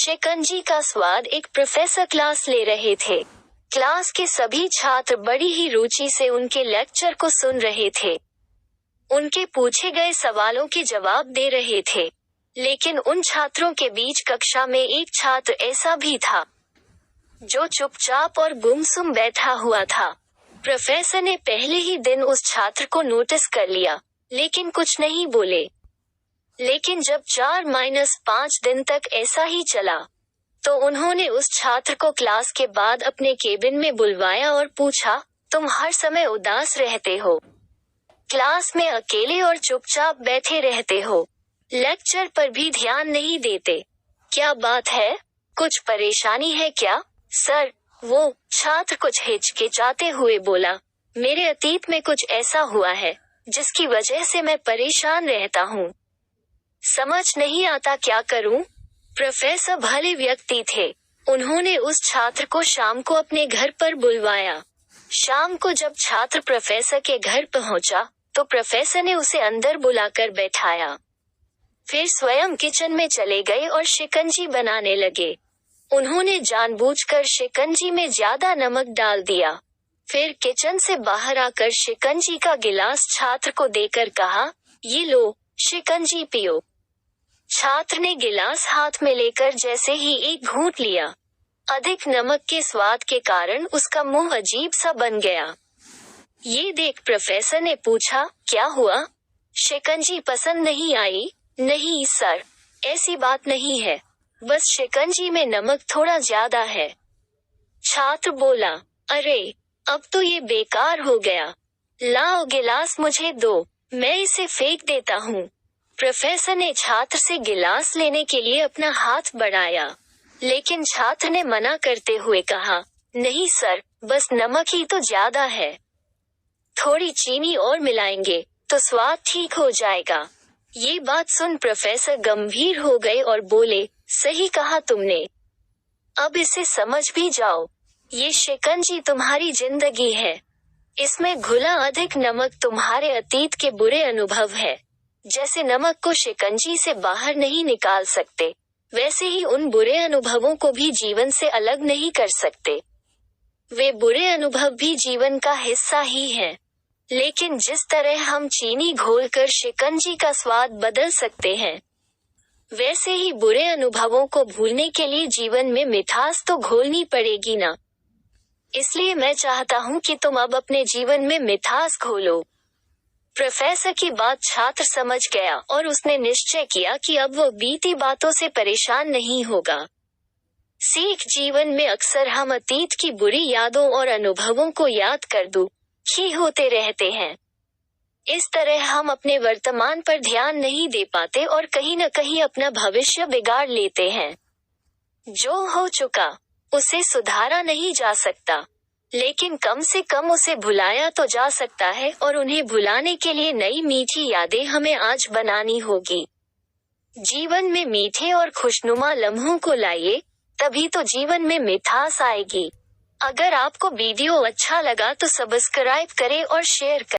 शिकंजी का स्वाद। एक प्रोफेसर क्लास ले रहे थे। क्लास के सभी छात्र बड़ी ही रुचि से उनके लेक्चर को सुन रहे थे। उनके पूछे गए सवालों के जवाब दे रहे थे। लेकिन उन छात्रों के बीच कक्षा में एक छात्र ऐसा भी था जो चुपचाप और गुमसुम बैठा हुआ था। प्रोफेसर ने पहले ही दिन उस छात्र को नोटिस कर लिया, लेकिन कुछ नहीं बोले। लेकिन जब 4-5 दिन तक ऐसा ही चला, तो उन्होंने उस छात्र को क्लास के बाद अपने केबिन में बुलवाया और पूछा, तुम हर समय उदास रहते हो, क्लास में अकेले और चुपचाप बैठे रहते हो, लेक्चर पर भी ध्यान नहीं देते, क्या बात है? कुछ परेशानी है क्या? सर, वो छात्र कुछ हिचकिचाते हुए बोला, मेरे अतीत में कुछ ऐसा हुआ है जिसकी वजह से मैं परेशान रहता हूँ। समझ नहीं आता क्या करूँ? प्रोफेसर भले व्यक्ति थे। उन्होंने उस छात्र को शाम को अपने घर पर बुलवाया। शाम को जब छात्र प्रोफेसर के घर पहुंचा, तो प्रोफेसर ने उसे अंदर बुलाकर बैठाया। फिर स्वयं किचन में चले गए और शिकंजी बनाने लगे। उन्होंने जानबूझकर शिकंजी में ज्यादा नमक डाल दिया। फिर किचन से बाहर आकर शिकंजी का गिलास छात्र को देकर कहा, ये लो, शिकंजी पियो। छात्र ने गिलास हाथ में लेकर जैसे ही एक घूंट लिया, अधिक नमक के स्वाद के कारण उसका मुंह अजीब सा बन गया। ये देख प्रोफेसर ने पूछा, क्या हुआ? शिकंजी पसंद नहीं आई? नहीं सर, ऐसी बात नहीं है, बस शिकंजी में नमक थोड़ा ज्यादा है। छात्र बोला, अरे, अब तो ये बेकार हो गया। लाओ गिलास मुझे दो, मैं इसे फेंक देता हूँ। प्रोफेसर ने छात्र से गिलास लेने के लिए अपना हाथ बढ़ाया, लेकिन छात्र ने मना करते हुए कहा, नहीं सर, बस नमक ही तो ज्यादा है। थोड़ी चीनी और मिलाएंगे तो स्वाद ठीक हो जाएगा। ये बात सुन प्रोफेसर गंभीर हो गए और बोले, सही कहा तुमने, अब इसे समझ भी जाओ। ये शिकंजी तुम्हारी जिंदगी है। इसमें घुला अधिक नमक तुम्हारे अतीत के बुरे अनुभव है। जैसे नमक को शिकंजी से बाहर नहीं निकाल सकते, वैसे ही उन बुरे अनुभवों को भी जीवन से अलग नहीं कर सकते। वे बुरे अनुभव भी जीवन का हिस्सा ही हैं। लेकिन जिस तरह हम चीनी घोलकर शिकंजी का स्वाद बदल सकते हैं, वैसे ही बुरे अनुभवों को भूलने के लिए जीवन में मिठास तो घोलनी पड़ेगी ना। इसलिए मैं चाहता हूँ कि तुम अब अपने जीवन में मिठास घोलो। प्रोफेसर की बात छात्र समझ गया और उसने निश्चय किया कि अब वो बीती बातों से परेशान नहीं होगा। सीख, जीवन में अक्सर हम अतीत की बुरी यादों और अनुभवों को याद कर दुखी होते रहते हैं। इस तरह हम अपने वर्तमान पर ध्यान नहीं दे पाते और कहीं न कहीं अपना भविष्य बिगाड़ लेते हैं। जो हो चुका, उसे सुधारा नहीं जा सकता, लेकिन कम से कम उसे भुलाया तो जा सकता है और उन्हें भुलाने के लिए नई मीठी यादें हमें आज बनानी होगी। जीवन में मीठे और खुशनुमा लम्हों को लाइए, तभी तो जीवन में मिठास आएगी। अगर आपको वीडियो अच्छा लगा तो सब्सक्राइब करें और शेयर करें।